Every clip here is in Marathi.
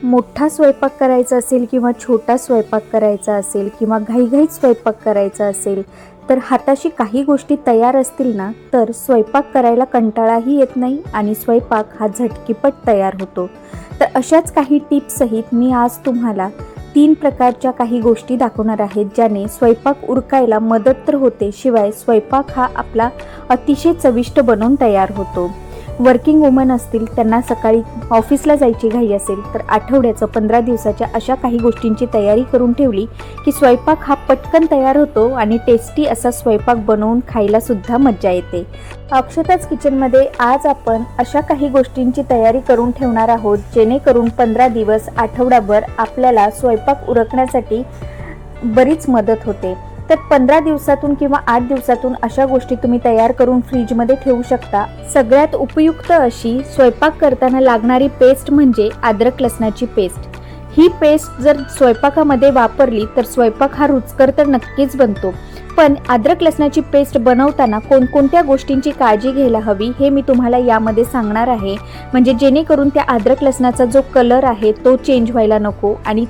मोठा स्वयंपाक करायचा असेल किंवा छोटा स्वयंपाक करायचा असेल किंवा घाईघाईत स्वयंपाक करायचा असेल तर हाताशी काही गोष्टी तयार असतील ना तर स्वयंपाक करायला कंटाळाही येत नाही आणि स्वयंपाक हा झटकीपट तयार होतो। तर अशाच काही टिप्स सहित मी आज तुम्हाला 3 प्रकारच्या काही गोष्टी दाखवणार आहेत ज्याने स्वयंपाक उरकायला मदत तर होते, शिवाय स्वयंपाक हा आपला अतिशय चविष्ट बनून तयार होतो। वर्किंग वुमन असतील, त्यांना सकाळी ऑफिसला जायची घाई असेल तर आठवड्याचं 15 दिवसाच्या अशा काही गोष्टींची तयारी करून ठेवली की स्वयंपाक हा पटकन तयार होतो आणि टेस्टी असा स्वयंपाक बनवून खायला सुद्धा मज्जा येते। अक्षताच किचनमध्ये आज आपण अशा काही गोष्टींची तयारी करून ठेवणार आहोत जेणेकरून 15 दिवस आठवडाभर आपल्याला स्वयंपाक उरकण्यासाठी बरीच मदत होते। तर 15 दिवसातून किंवा 8 दिवसातून अशा गोष्टी तुम्ही तयार करून फ्रीजमध्ये ठेवू शकता। सगळ्यात उपयुक्त अशी स्वयंपाक करताना लागणारी पेस्ट म्हणजे अद्रक लसणाची पेस्ट। ही पेस्ट जर स्वयंपाकामध्ये वापरली तर स्वयंपाक हा रुचकर तर नक्कीच बनतो, पण अद्रक लसणाची पेस्ट बनवताना कोणकोणत्या गोष्टींची काळजी घ्यायला हवी हे मी तुम्हाला यामध्ये सांगणार आहे, म्हणजे जेणेकरून त्या अद्रक लसणाचा जो कलर आहे तो चेंज व्हायला नको आणि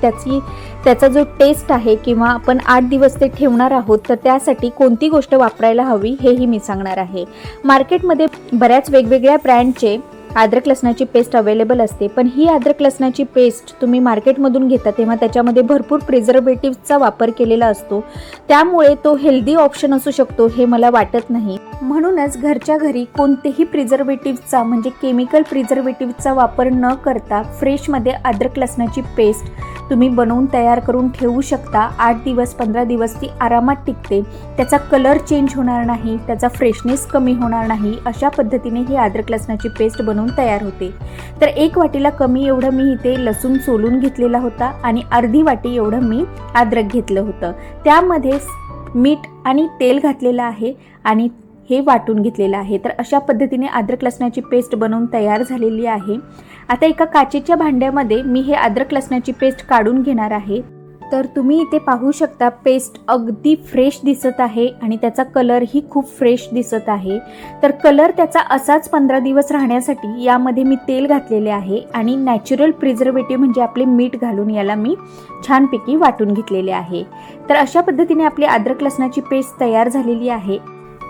त्याचा जो टेस्ट आहे किंवा आपण 8 दिवस ते ठेवणार आहोत तर त्यासाठी कोणती गोष्ट वापरायला हवी हेही मी सांगणार आहे। मार्केटमध्ये बऱ्याच वेगवेगळ्या ब्रँडचे अद्रक लसणाची पेस्ट अवेलेबल असते, पण ही अद्रक लसणाची पेस्ट तुम्ही मार्केटमधून घेता तेव्हा त्याच्यामध्ये भरपूर प्रिझर्वेटिव्हचा वापर केलेला असतो, त्यामुळे तो हेल्दी ऑप्शन असू शकतो हे मला वाटत नाही। म्हणूनच घरच्या घरी कोणतेही प्रिझर्वेटिव्हचा म्हणजे केमिकल प्रिझर्वेटिव्हचा वापर न करता फ्रेशमध्ये अद्रक लसणाची पेस्ट तुम्ही बनवून तयार करून ठेवू शकता। 8 दिवस 15 दिवस ती आरामात टिकते, त्याचा कलर चेंज होणार नाही, त्याचा फ्रेशनेस कमी होणार नाही, अशा पद्धतीने ही अद्रक लसणाची पेस्ट बनवून तयार होते। तर 1 वाटीला कमी एवढं मी इथे लसूण सोलून घेतलेला होता आणि अर्धी वाटी एवढं मी अद्रक घेतलं होतं, त्यामध्ये मीठ आणि तेल घातलेलं आहे आणि हे वाटून घेतलेलं आहे। तर अशा पद्धतीने अद्रक लसणाची पेस्ट बनवून तयार झालेली आहे। आता एका काचेच्या भांड्यामध्ये मी हे अद्रक लसणाची पेस्ट काढून घेणार आहे। तर तुम्ही इथे पाहू शकता पेस्ट अगदी फ्रेश दिसत आहे आणि त्याचा कलरही खूप फ्रेश दिसत आहे। तर कलर त्याचा असाच 15 दिवस राहण्यासाठी यामध्ये मी तेल घातलेले आहे आणि नॅचरल प्रिझर्वेटिव्ह म्हणजे आपले मीठ घालून याला मी छानपैकी वाटून घेतलेले आहे। तर अशा पद्धतीने आपली अद्रक लसणाची पेस्ट तयार झालेली आहे।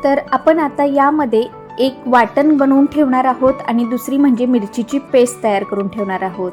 तर आपण आता यामध्ये एक वाटण बनवून ठेवणार आहोत आणि दुसरी म्हणजे मिरचीची पेस्ट तयार करून ठेवणार आहोत।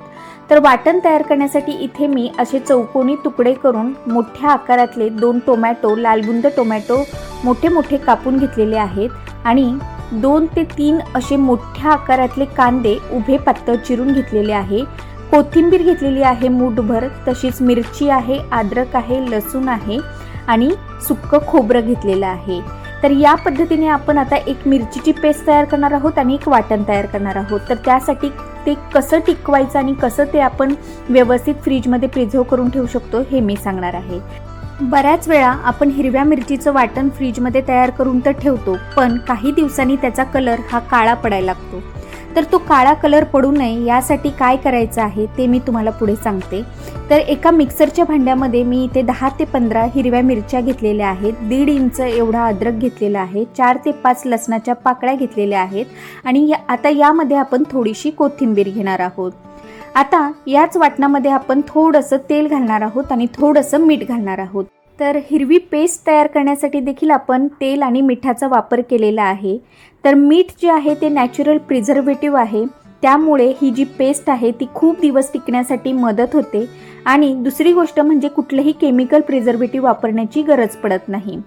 तर वाटण तयार करण्यासाठी इथे मी असे चौकोनी तुकडे करून मोठ्या आकारातले 2 टोमॅटो, लालबुंद टोमॅटो मोठे मोठे कापून घेतलेले आहेत आणि 2 ते 3 असे मोठ्या आकारातले कांदे उभे पातळ चिरून घेतलेले आहे। कोथिंबीर घेतलेली आहे मूठभर, तशीच मिरची आहे, अद्रक आहे, लसूण आहे आणि सुक्कं खोबरं घेतलेलं आहे। तर या पद्धतीने आपण आता एक मिरचीची पेस्ट तयार करणार आहोत आणि एक वाटण तयार करणार आहोत। तर त्यासाठी ते कसं टिकवायचं आणि कसं ते आपण व्यवस्थित फ्रीजमध्ये प्रिझर्व करून ठेवू शकतो हे मी सांगणार आहे। बऱ्याच वेळा आपण हिरव्या मिरचीचं वाटण फ्रीजमध्ये तयार करून तर ठेवतो, पण काही दिवसांनी त्याचा कलर हा काळा पडायला लागतो। तर तो काळा कलर पडू नये यासाठी काय करायचं आहे ते मी तुम्हाला पुढे सांगते। तर एका मिक्सरच्या भांड्यामध्ये मी इथे 10 ते 15 हिरव्या मिरच्या घेतलेल्या आहेत, 1.5 इंच एवढा अद्रक घेतलेला आहे, 4 ते 5 लसणाच्या पाकळ्या घेतलेल्या आहेत आणि आता यामध्ये आपण थोडीशी कोथिंबीर घेणार आहोत। आता याच वाटणामध्ये आपण थोडंसं तेल घालणार आहोत आणि थोडंसं मीठ घालणार आहोत। तर हिरवी पेस्ट तयार करण्यासाठी देखील आपण तेल आणि मिठाचा वापर केलेला आहे। तर मीठ जे आहे ते नॅचरल प्रिझर्वेटिव्ह आहे, त्यामुळे ही जी पेस्ट आहे ती खूप दिवस टिकण्यासाठी मदत होते आणि दुसरी गोष्ट म्हणजे कुठलेही केमिकल प्रिझर्वेटिव्ह वापरण्याची गरज पडत नाही।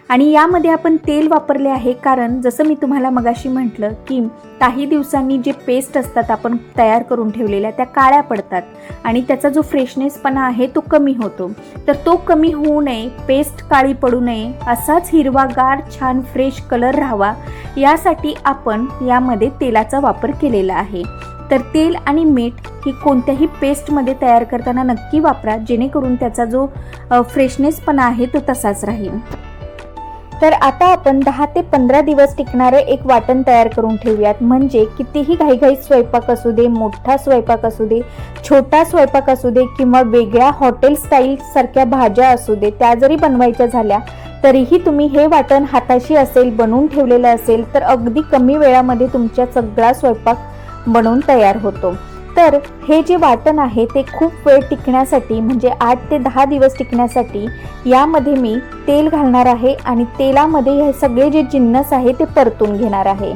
आणि यामध्ये आपण तेल वापरले आहे कारण जसं मी तुम्हाला मगाशी म्हटलं की काही दिवसांनी जे पेस्ट असतात आपण तयार करून ठेवलेल्या त्या काळ्या पडतात आणि त्याचा जो फ्रेशनेसपणा आहे तो कमी होतो। तर तो कमी होऊ नये, पेस्ट काळी पडू नये, असाच हिरवागार छान फ्रेश कलर राहावा यासाठी आपण यामध्ये तेलाचा वापर केलेला आहे। तर तेल आणि मीठ ही कोणत्याही पेस्टमध्ये तयार करताना नक्की वापरा, जेणेकरून त्याचा जो फ्रेशनेसपणा आहे तो तसाच राहील। तर आता आपण 10 ते 15 दिवस टिकणारे एक वाटण तयार करून ठेवूयात, म्हणजे कितीही घाईघाईत स्वयंपाक असू दे, मोठा स्वयंपाक असू दे, छोटा स्वयंपाक असू दे किंवा वेगळ्या हॉटेल स्टाईल सारख्या भाज्या असू दे, त्या जरी बनवायच्या झाल्या तरीही तुम्ही हे वाटण हाताशी असेल, बनवून ठेवलेलं असेल तर अगदी कमी वेळामध्ये तुमचा सगळा स्वयंपाक बनवून तयार होतो। तर हे जे वाटण आहे ते खूप वेळ टिकण्यासाठी म्हणजे 8 ते 10 दिवस टिकण्यासाठी यामध्ये मी तेल घालणार आहे आणि तेलामध्ये हे सगळे जे जिन्नस आहे ते परतून घेणार आहे।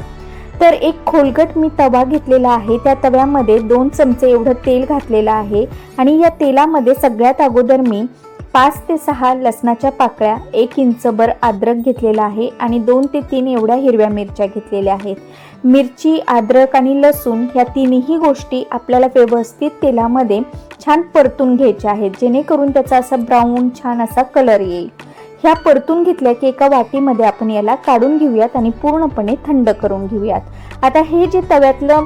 तर एक खोलगट मी तवा घेतलेला आहे, त्या तव्यामध्ये 2 चमचे एवढं तेल घातलेलं आहे आणि या तेलामध्ये सगळ्यात अगोदर मी 5 ते 6 लसणाच्या पाकळ्या, 1 इंचभर अद्रक घेतलेला आहे आणि 2 ते 3 एवढ्या हिरव्या मिरच्या घेतलेल्या आहेत। मिरची, अद्रक आणि लसूण ह्या तिन्ही गोष्टी आपल्याला व्यवस्थित तेलामध्ये छान परतून घ्यायच्या आहेत, जेणेकरून त्याचा असा ब्राऊन छान असा कलर येईल। ह्या परतून घेतल्या की एका वाटीमध्ये आपण याला काढून घेऊयात आणि पूर्णपणे थंड करून घेऊयात। आता हे जे तव्यातलं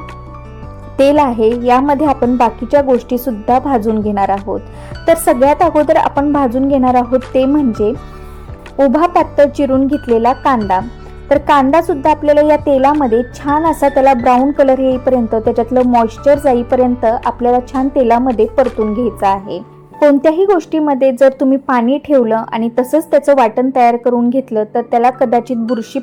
तेल आहे यामध्ये आपण बाकीच्या गोष्टी सुद्धा भाजून घेणार आहोत। तर सगळ्यात अगोदर आपण भाजून घेणार आहोत ते म्हणजे उभा पातळ चिरून घेतलेला कांदा। तर कांदा सुद्धा आपल्याला या तेलामध्ये छान असा त्याला ब्राऊन कलर येईपर्यंत, त्याच्यातलं मॉइश्चर जाईपर्यंत आपल्याला छान तेलामध्ये परतून घ्यायचं आहे। कोणत्याही गोष्टीमध्ये जर तुम्ही पाणी ठेवलं आणि तसंच त्याचं वाटण तयार करून घेतलं तर त्याला कदाचित बुरशी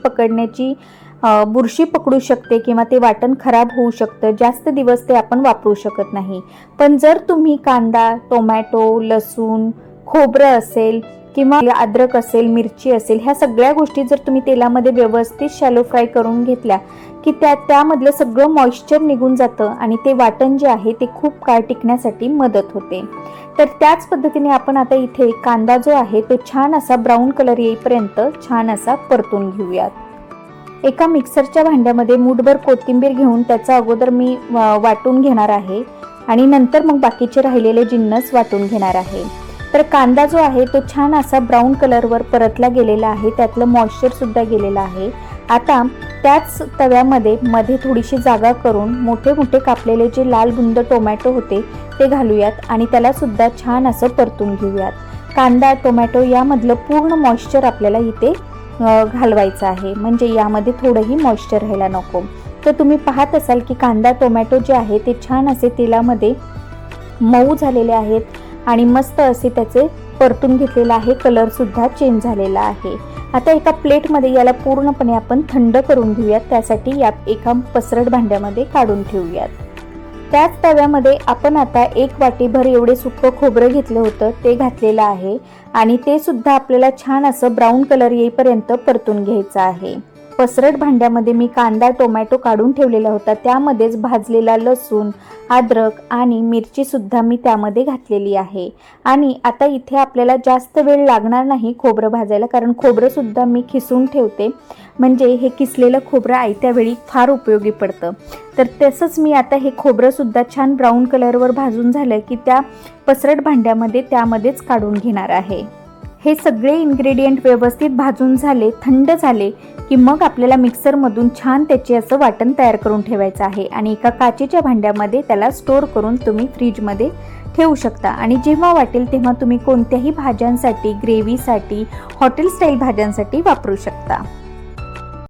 पकडू शकते किंवा ते वाटण खराब होऊ शकतं, जास्त दिवस ते आपण वापरू शकत नाही। पण जर तुम्ही कांदा, टोमॅटो, लसूण, खोबरं असेल किंवा अद्रक असेल, मिरची असेल, ह्या सगळ्या गोष्टी जर तुम्ही तेलामध्ये व्यवस्थित शॅलो फ्राय करून घेतल्या की त्यामधलं सगळं मॉइश्चर निघून जातं आणि ते वाटण जे आहे ते खूप काळ टिकण्यासाठी मदत होते। तर त्याच पद्धतीने आपण आता इथे कांदा जो आहे तो छान असा ब्राऊन कलर येईपर्यंत छान असा परतून घेऊयात। एका मिक्सरच्या भांड्यामध्ये मूठभर कोथिंबीर घेऊन त्याचा अगोदर मी वाटून घेणार आहे आणि नंतर मग बाकीचे राहिलेले जिन्नस वाटून घेणार आहे। तर कांदा जो आहे तो छान असा ब्राऊन कलरवर परतला गेलेला आहे, त्यातलं मॉइश्चर सुद्धा गेलेलं आहे। आता त्याच तव्यामध्ये मध्ये थोडीशी जागा करून मोठे मोठे कापलेले जे लाल बुंद टोमॅटो होते ते घालूयात आणि त्याला सुद्धा छान असं परतून घेऊयात। कांदा, टोमॅटो यामधलं पूर्ण मॉइश्चर आपल्याला इथे घालवायचं आहे, म्हणजे यामध्ये थोडंही मॉइश्चर राहायला नको। तर तुम्ही पाहत असाल की कांदा, टोमॅटो जे आहे ते छान असे तेलामध्ये मऊ झालेले आहेत आणि मस्त असे त्याचे परतून घेतलेला आहे, कलर सुद्धा चेंज झालेला आहे। आता एका प्लेटमध्ये याला पूर्णपणे आपण थंड करून घेऊयात, त्यासाठी या एका पसरट भांड्यामध्ये काढून ठेवूयात। त्याच तव्यामध्ये आपण आता 1 वाटीभर एवढे सुक्कं खोबरं घेतलं होतं ते घातलेलं आहे आणि ते सुद्धा आपल्याला छान असं ब्राऊन कलर येईपर्यंत परतून घ्यायचं आहे। पसरट भांड्यामध्ये मी कांदा, टोमॅटो काढून ठेवलेला होता, त्यामध्येच भाजलेला लसूण, अद्रक आणि मिरची सुद्धा मी त्यामध्ये घातलेली आहे। आणि आता इथे आपल्याला जास्त वेळ लागणार नाही खोबरं भाजायला, कारण खोबरं सुद्धा मी खिसून ठेवते, म्हणजे हे किसलेलं खोबरं आयत्या वेळी फार उपयोगी पडतं। तर तसंच मी आता हे खोबरं सुद्धा छान ब्राऊन कलरवर भाजून झालं की त्या पसरट भांड्यामध्ये त्यामध्येच काढून घेणार आहे। हे सगळे इन्ग्रेडियंट व्यवस्थित भाजून झाले, थंड झाले की मग आपल्याला मिक्सरमधून छान त्याचे असं वाटण तयार करून ठेवायचं आहे आणि एका काचेच्या भांड्यामध्ये त्याला स्टोर करून तुम्ही फ्रीजमध्ये ठेवू शकता आणि जेव्हा वाटेल तेव्हा तुम्ही कोणत्याही भाज्यांसाठी, ग्रेव्हीसाठी, हॉटेल स्टाईल भाज्यांसाठी वापरू शकता।